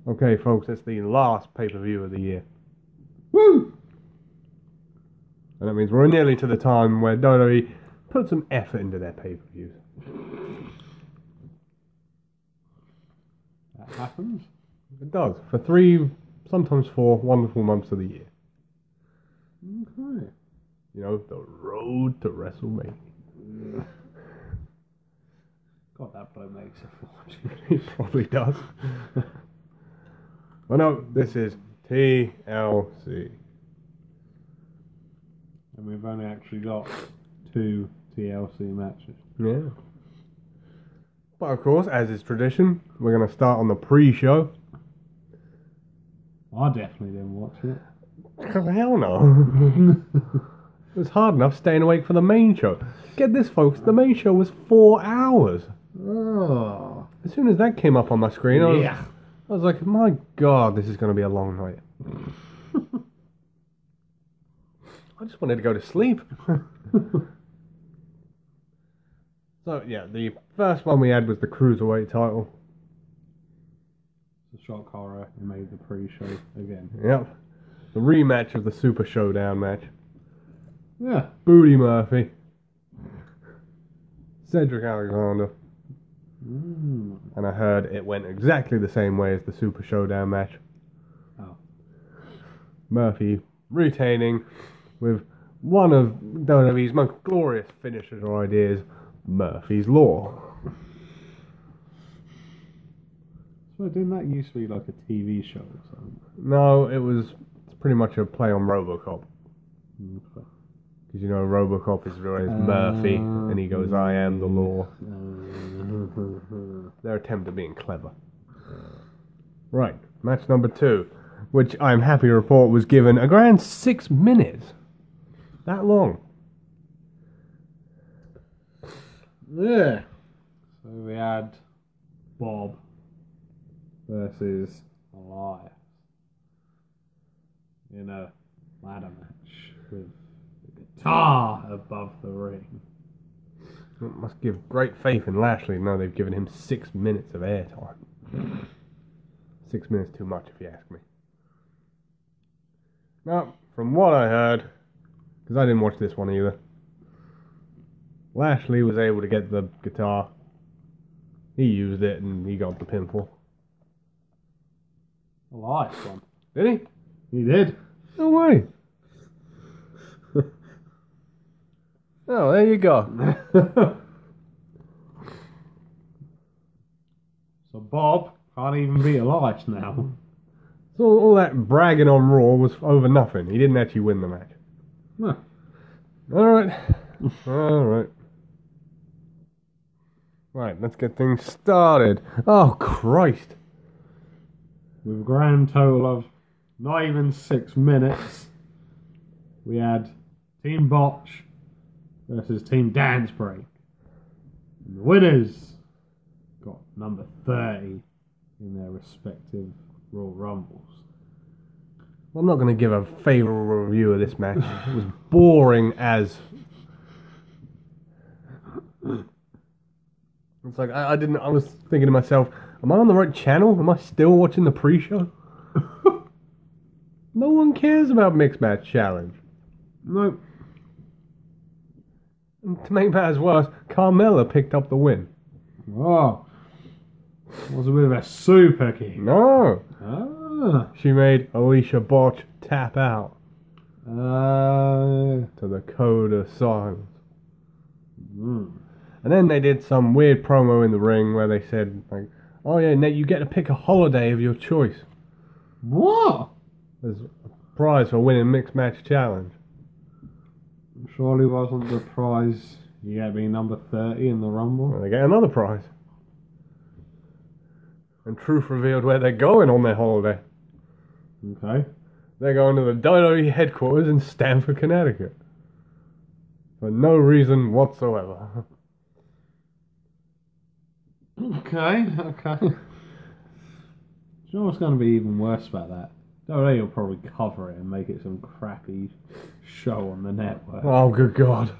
Okay, folks, it's the last pay-per-view of the year. Woo! And that means we're nearly to the time where WWE put some effort into their pay-per-views. That happens. It does. For 3, sometimes 4 wonderful months of the year. Okay. You know, the road to WrestleMania. God, that bloke makes a fortune. He probably does. Well, no, this is TLC. And we've only actually got 2 TLC matches. Yeah. But of course, as is tradition, we're going to start on the pre-show. I definitely didn't watch it. Hell no. It was hard enough staying awake for the main show. Get this, folks, the main show was 4 hours. Oh. As soon as that came up on my screen, I was like, my God, this is going to be a long night. I just wanted to go to sleep. So, yeah, the first one we had was the Cruiserweight title. The shock horror made the pre-show again. Yep. The rematch of the Super Showdown match. Yeah. Booty Murphy. Cedric Alexander. And I heard it went exactly the same way as the Super Showdown match. Oh. Murphy retaining with one of WWE's most glorious finishes or ideas, Murphy's Law. So didn't that used to be like a TV show or something? No, it's pretty much a play on RoboCop. Okay. Because you know RoboCop is always Murphy, and he goes, I am the law. Their attempt at being clever. Right, match number 2, which I'm happy to report was given a grand 6 minutes. That long. Yeah. So we had Bob versus Elias in a ladder match with the guitar above the ring. It must give great faith in Lashley. Now they've given him 6 minutes of airtime. 6 minutes too much, if you ask me. Now, from what I heard, because I didn't watch this one either, Lashley was able to get the guitar. He used it and he got the pinfall. Elias won. Did he? He did. No way. Oh, there you go. So Bob can't even beat Elias now. So all that bragging on Raw was over nothing. He didn't actually win the match. Huh. Alright. Alright. Right, let's get things started. Oh, Christ. With a grand total of not even 6 minutes, we had Team Botch versus Team Dance Break. And the winners got number 30 in their respective Royal Rumbles. I'm not going to give a favourable review of this match. It was boring as... It's like, I was thinking to myself, am I on the right channel? Am I still watching the pre-show? No one cares about Mixed Match Challenge. Nope. And to make matters worse, Carmella picked up the win. Oh. Was a bit of a super kick. No. Ah. She made Alicia Botch tap out Uh, to the code of silence. And then they did some weird promo in the ring where they said, like, oh yeah, Nate, you get to pick a holiday of your choice. what? There's a prize for winning Mixed Match Challenge. Surely wasn't the prize you get being number 30 in the Rumble? Well, they get another prize. And Truth revealed where they're going on their holiday. Okay. They're going to the WWE headquarters in Stamford, Connecticut. For no reason whatsoever. Okay. You know what's going to be even worse about that? WWE will probably cover it and make it some crappy show on the network. Oh, good God.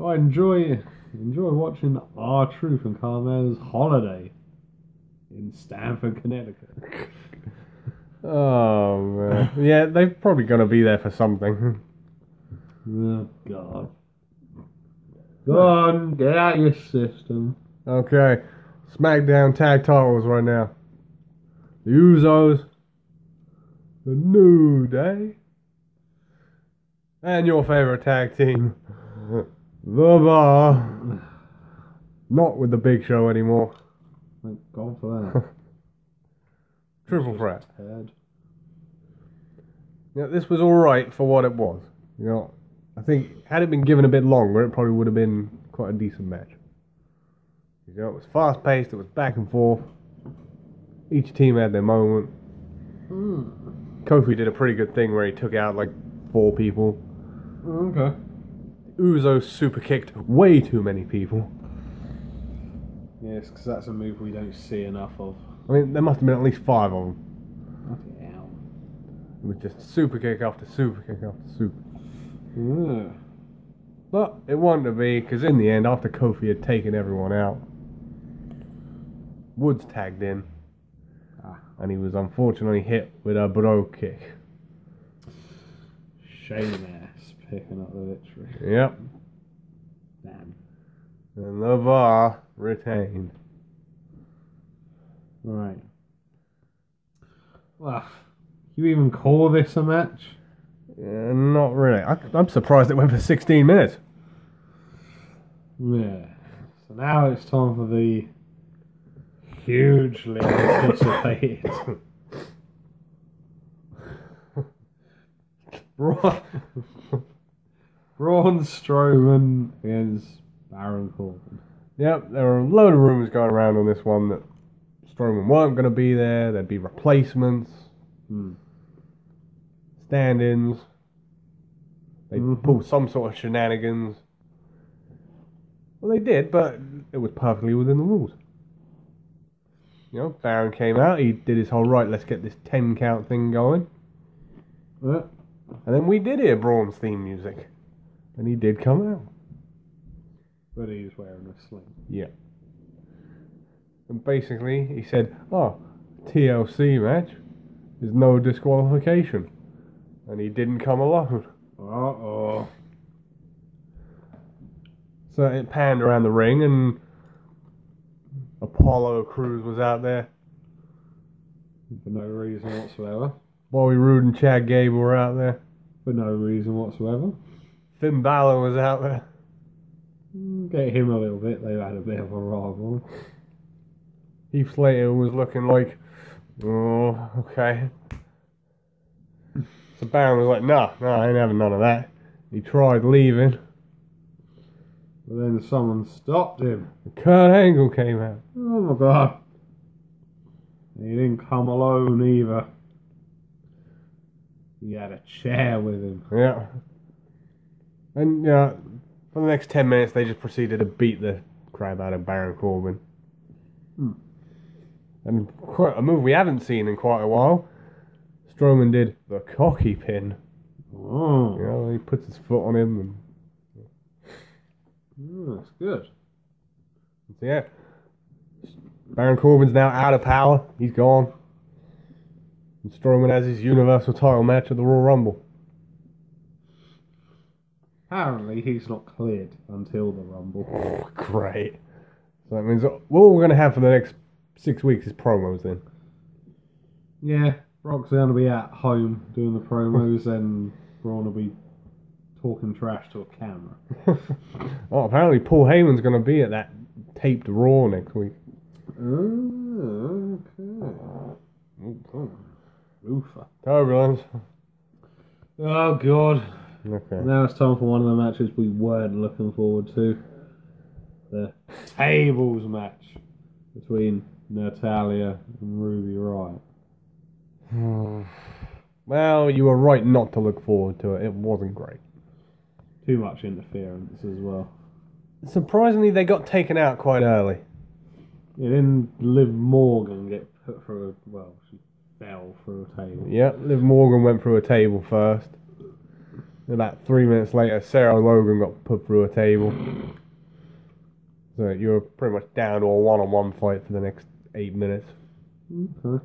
I enjoy watching R-Truth and Carmella's holiday in Stamford, Connecticut. Oh, man. Yeah, they're probably going to be there for something. Oh, God. Go on, get out your system. Okay. SmackDown tag titles right now. The Usos. The New Day. And your favorite tag team. The Bar. Not with the Big Show anymore. Thank God for that. Triple threat. Head. Yeah, this was alright for what it was. You know, I think had it been given a bit longer, it probably would have been quite a decent match. You know, it was fast paced, it was back and forth. Each team had their moment. Kofi did a pretty good thing where he took out like 4 people. Okay. Usos super kicked way too many people. Yes, because that's a move we don't see enough of. I mean, there must have been at least 5 of them. Okay, ow. It was just super kick after super kick after super. Yeah. But it wanted to be, because in the end, after Kofi had taken everyone out, Woods tagged in. And he was unfortunately hit with a bro kick. Sheamus picking up the victory. Yep. Damn. And the Bar retained. Right. Well, you even call this a match? Not really. I'm surprised it went for 16 minutes. Yeah. So now it's time for the hugely anticipated Braun Strowman against Baron Corbin. Yep, there were a load of rumours going around on this one that Strowman weren't going to be there, there'd be replacements, stand-ins, they'd pull some sort of shenanigans. Well, they did, but it was perfectly within the rules. You know, Baron came out, he did his whole right, let's get this 10 count thing going. Yeah. And then we did hear Braun's theme music. And he did come out. But he was wearing a sling. Yeah. And basically, he said, TLC match is no disqualification. And he didn't come alone. Uh-oh. So it panned around the ring and Apollo Crews was out there. For no reason whatsoever. Bobby Roode and Chad Gable were out there. For no reason whatsoever. Finn Balor was out there. Get him a little bit, they've had a bit of a rival. Heath Slater was looking like, oh, okay. So Baron was like, no, I ain't having none of that. He tried leaving. But then someone stopped him. Kurt Angle came out. Oh my God. He didn't come alone either. He had a chair with him. Yeah. And, for the next 10 minutes, they just proceeded to beat the crap out of Baron Corbin. And quite a move we haven't seen in quite a while. Strowman did the cocky pin. Oh. You know, he puts his foot on him. And That's good. so, yeah. Baron Corbin's now out of power. He's gone. And Strowman has his Universal title match at the Royal Rumble. Apparently he's not cleared until the Rumble. Oh, great. So that means what we're going to have for the next 6 weeks is promos then. Yeah, Brock's going to be at home doing the promos and Braun will be talking trash to a camera. Oh, apparently Paul Heyman's going to be at that taped Raw next week. Oh, okay. Roofer. Turbulence. Oh, God. Okay. Now it's time for one of the matches we weren't looking forward to. The tables match between Natalya and Ruby Riott. Well, you were right not to look forward to it. It wasn't great. Too much interference as well. Surprisingly, they got taken out quite early. Yeah, didn't Liv Morgan get put through she fell through a table. Yep, Liv Morgan went through a table first. And about 3 minutes later, Sarah Logan got put through a table. So you were pretty much down to a one-on-one fight for the next 8 minutes. Okay.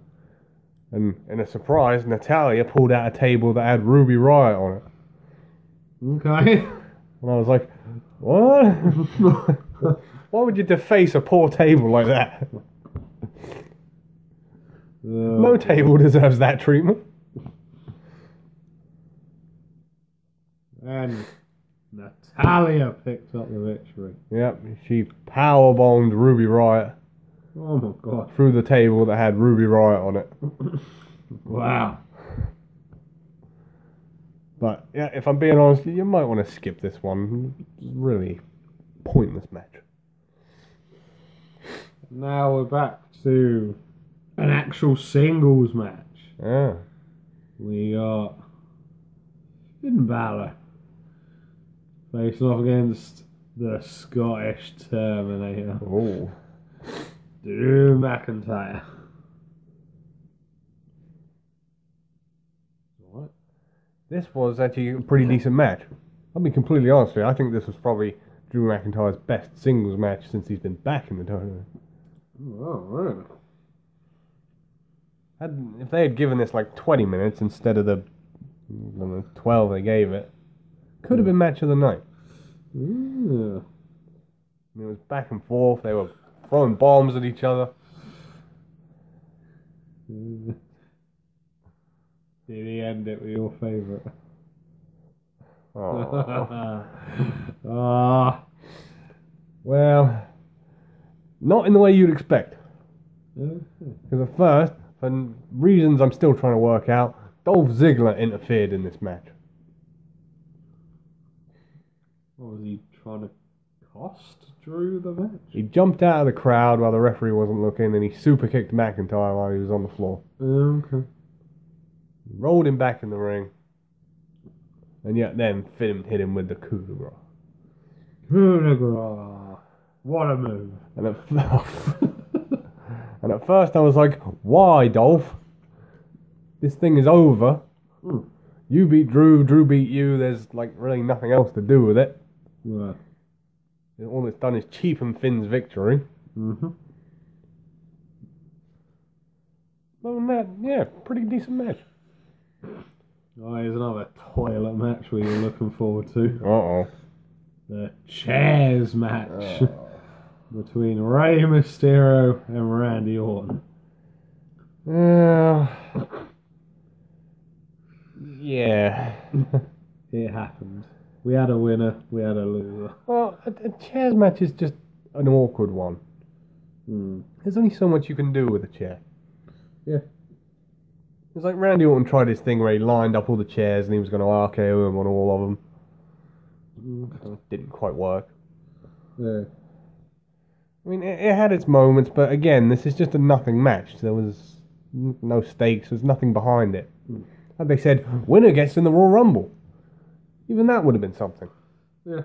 And in a surprise, Natalia pulled out a table that had Ruby Riot on it. Okay. And I was like, what? Why would you deface a poor table like that? No table deserves that treatment. And Natalia picked up the victory. Yep, she powerbombed Ruby Riot Oh my god. through the table that had Ruby Riot on it. Wow. But yeah, if I'm being honest, you might want to skip this one. It's really pointless match. Now we're back to an actual singles match. Yeah. We got Finn Balor facing off against the Scottish Terminator, Oh. Drew McIntyre. What? This was actually a pretty decent match. I'll be completely honest with you. I think this was probably Drew McIntyre's best singles match since he's been back in the tournament. Oh, really? If they had given this like 20 minutes instead of the 12 they gave it, could have been match of the night. Yeah. It was back and forth. They were throwing bombs at each other. Did he end it with your favourite? Oh. Well, not in the way you'd expect. okay. Because at first, for reasons I'm still trying to work out, Dolph Ziggler interfered in this match. What was he trying to cost Drew the match? He jumped out of the crowd while the referee wasn't looking, and he super kicked McIntyre while he was on the floor. Okay. Rolled him back in the ring, and yet then Finn hit him with the coup de grace. Coup de grace. What a move. And at first I was like, why, Dolph? This thing is over. Mm. You beat Drew, Drew beat you, there's like really nothing else to do with it. Right. All it's done is cheapen Finn's victory. Mm-hmm. Other than that, yeah, pretty decent match. Oh, here's another toilet match we were looking forward to. Uh-oh. The chairs match between Rey Mysterio and Randy Orton. Yeah. It happened. We had a winner, we had a loser. Well, a chairs match is just an awkward one. There's only so much you can do with a chair. Yeah. It's like Randy Orton tried his thing where he lined up all the chairs and he was going to RKO him on all of them. It didn't quite work. Yeah. I mean, it had its moments, but again, this is just a nothing match. There was no stakes, there's nothing behind it. Had they said, winner gets in the Royal Rumble, even that would have been something. Yeah.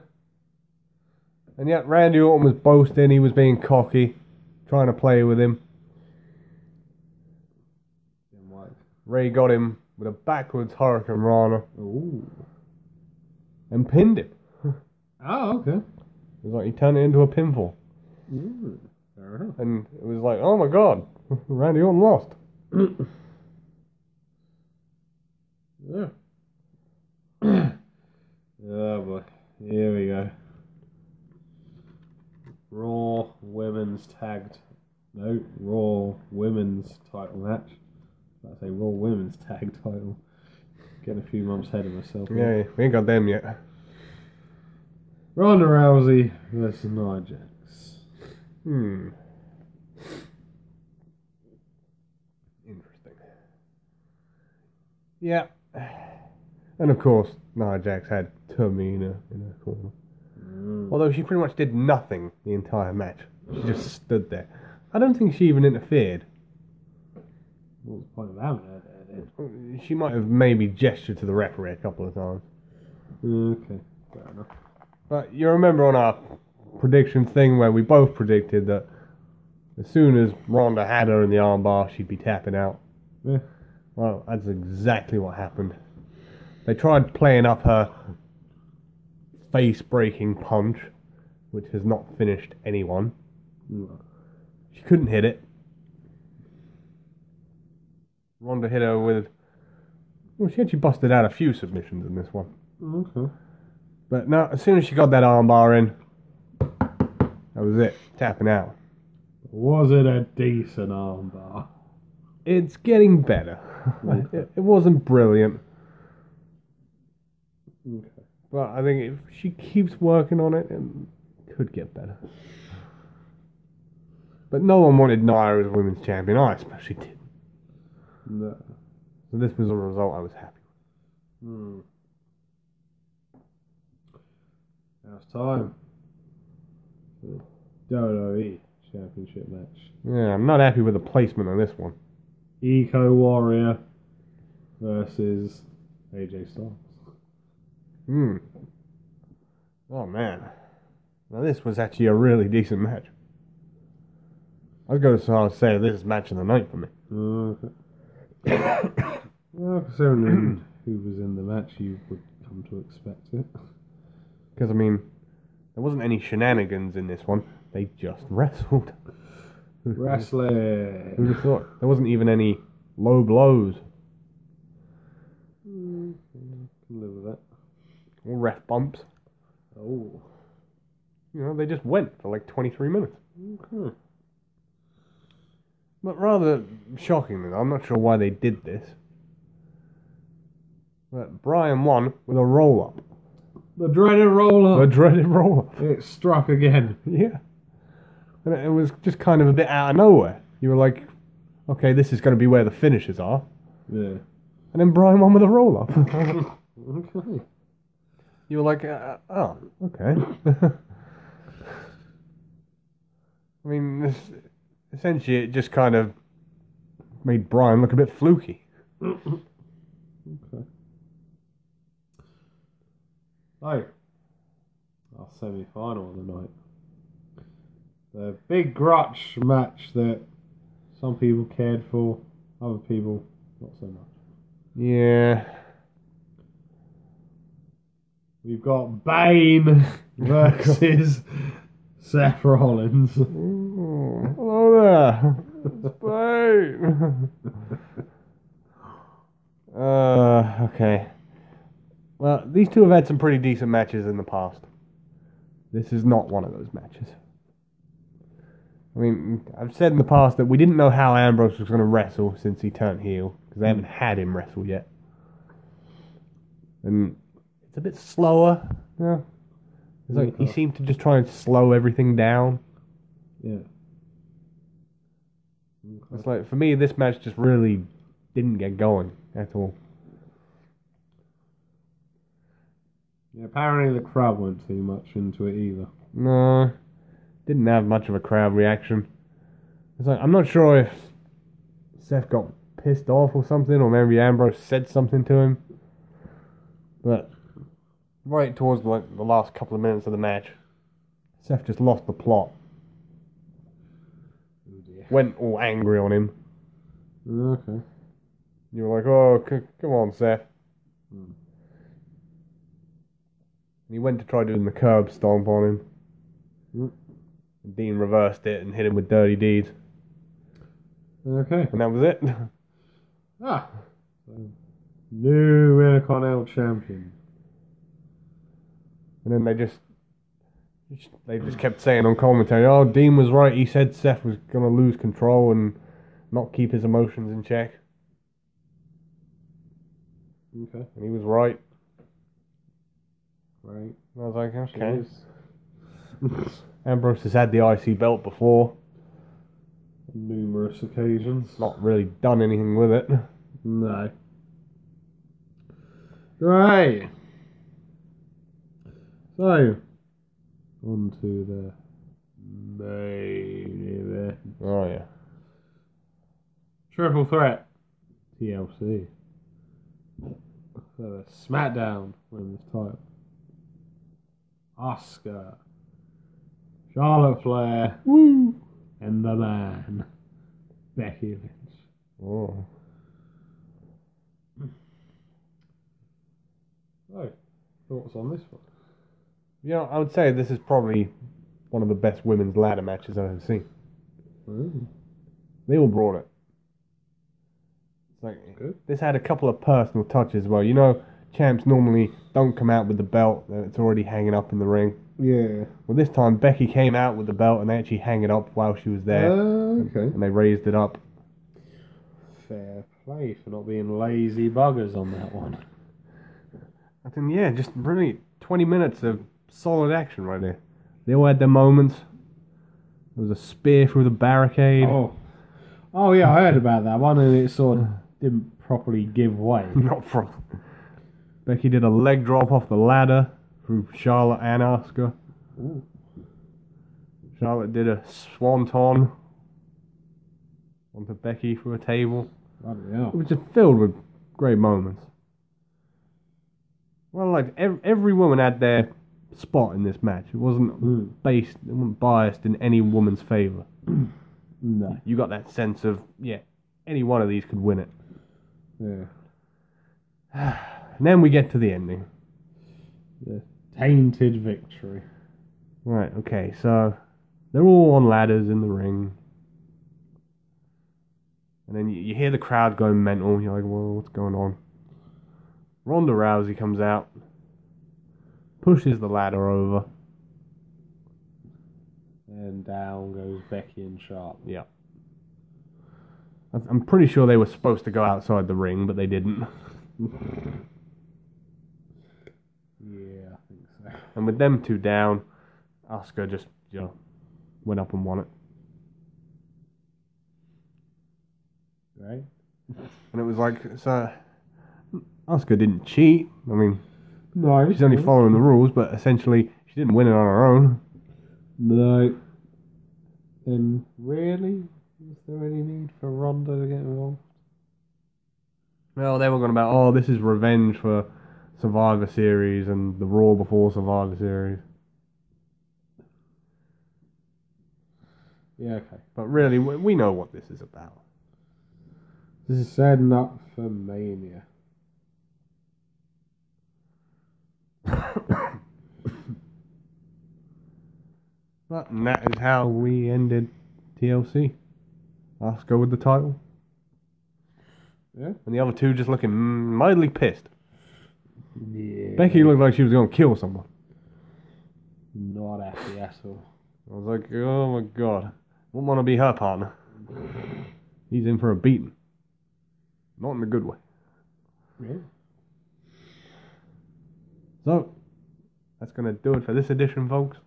And yet Randy Orton was boasting, he was being cocky, trying to play with him. Ray got him with a backwards Hurricane Rana. Ooh. And pinned him. Oh, okay. It was like he turned it into a pinfall. Fair enough. And it was like, oh my god, Randy Orton lost. Yeah. Oh boy. Here we go. Raw Women's title match. I'd say Raw Women's Tag title. Getting a few months ahead of myself. Yeah, we ain't got them yet. Ronda Rousey versus Nia Jax. Interesting. Yeah. And of course, Nia Jax had Tamina in her corner. Although she pretty much did nothing the entire match. She just stood there. I don't think she even interfered. What was the point of having her there then? She might have maybe gestured to the referee a couple of times. Okay, fair enough. But you remember on our prediction thing where we both predicted that as soon as Ronda had her in the armbar, she'd be tapping out. Yeah. Well, that's exactly what happened. They tried playing up her face-breaking punch, which has not finished anyone. She couldn't hit it. Ronda hit her with... Well, she actually busted out a few submissions in this one. Okay. But no, as soon as she got that armbar in, that was it. Tapping out. Was it a decent armbar? It's getting better. Okay. It wasn't brilliant. Okay. But I think if she keeps working on it, it could get better. But no one wanted Nia as women's champion. I especially did. No. So this was a result I was happy Hmm. Now it's time for the WWE Championship match. with. Yeah, I'm not happy with the placement on this one. Eco Warrior versus AJ Styles. Oh, man. Now, this was actually a really decent match. I'd go so far as to say this is match of the night for me. Okay. Well, considering who was in the match, you would come to expect it. Because, I mean, there wasn't any shenanigans in this one. They just wrestled. Wrestling. Who'd have thought? There wasn't even any low blows. Can live with that. Or ref bumps. Oh. You know, they just went for like 23 minutes. Okay. But rather shockingly, I'm not sure why they did this. But Brian won with a roll-up. The dreaded roll-up. The dreaded roll-up. It struck again. Yeah. And it was just kind of a bit out of nowhere. You were like, okay, this is going to be where the finishes are. Yeah. And then Brian won with a roll-up. Okay. You were like, oh, okay. I mean, essentially it just kind of made Brian look a bit fluky. Okay. So, our semi-final of the night. The big grudge match that some people cared for, other people not so much. Yeah. We've got Bane versus Seth Rollins. Ooh, hello there. It's Bane. Okay. Well, these two have had some pretty decent matches in the past. This is not one of those matches. I mean, I've said in the past that we didn't know how Ambrose was going to wrestle since he turned heel, because they haven't had him wrestle yet. And it's a bit slower. Yeah. It's like he seemed to just try and slow everything down. Yeah. It's like, for me, this match just really didn't get going at all. Yeah, apparently the crowd went too much into it either. No, didn't have much of a crowd reaction. It's like, I'm not sure if Seth got pissed off or something, or maybe Ambrose said something to him. But right towards the last couple of minutes of the match, Seth just lost the plot. Oh dear. Went all angry on him. Okay. You were like, oh, come on, Seth. And he went to try doing the curb stomp on him. And Dean reversed it and hit him with dirty deeds. Okay. And that was it. So, new Intercontinental Champion. And then they just kept saying on commentary, oh, Dean was right. He said Seth was going to lose control and not keep his emotions in check. Okay. And he was right. Right. And I was like, okay. Cheers. Ambrose has had the IC belt before. Numerous occasions. Not really done anything with it. No. Right. So, on to the main event. Oh, yeah. Triple threat. TLC. For the SmackDown Women's title. Asuka. Charlotte Flair. Woo! And the man. Becky Lynch. Oh. So, thoughts on this one? You know, I would say this is probably one of the best women's ladder matches I've ever seen. Ooh. They all brought it. It's like Good. this had a couple of personal touches as well. You know, champs normally don't come out with the belt; it's already hanging up in the ring. Yeah. Well, this time Becky came out with the belt and they actually hang it up while she was there. Okay. And they raised it up. Fair play for not being lazy buggers on that one. I think, yeah, just really 20 minutes of solid action right there. They all had their moments. There was a spear through the barricade. Oh yeah, I heard about that one, and it sort of didn't properly give way. Not from. Becky did a leg drop off the ladder through Charlotte and Asuka. Ooh. Charlotte did a swanton onto Becky through a table. Bloody hell. It was just filled with great moments. Well, like every woman had their spot in this match. It wasn't based, it wasn't biased in any woman's favour. No. You got that sense of, yeah, any one of these could win it. Yeah. And then we get to the ending. The tainted victory. Right, okay, so they're all on ladders in the ring. And then you hear the crowd going mental. You're like, well, what's going on? Ronda Rousey comes out, pushes the ladder over. And down goes Becky and Charlotte. Yeah. I'm pretty sure they were supposed to go outside the ring, but they didn't. Yeah, I think so. And with them two down, Asuka just, went up and won it. Right? And it was like, so Asuka didn't cheat. I mean, No. she's only following the rules, but essentially she didn't win it on her own. No. Then really? Is there any need for Ronda to get involved? Well, they were going about, oh, this is revenge for Survivor Series and the Raw before Survivor Series. Yeah, okay. But really, we know what this is about. This is setting up for Mania. But that is how we ended TLC. Asuka with the title. Yeah? And the other two just looking mildly pissed. Yeah. Becky looked like she was going to kill someone. Not happy at all. I was like, oh my god. Wouldn't want to be her partner. He's in for a beating. Not in a good way. Yeah. So, that's going to do it for this edition, folks.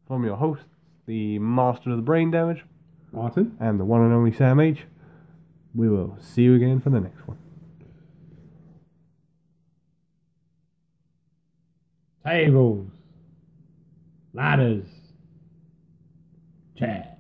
From your hosts, the master of the brain damage, Martin? and the one and only Sam H. We will see you again for the next one. Tables. Ladders. Chairs.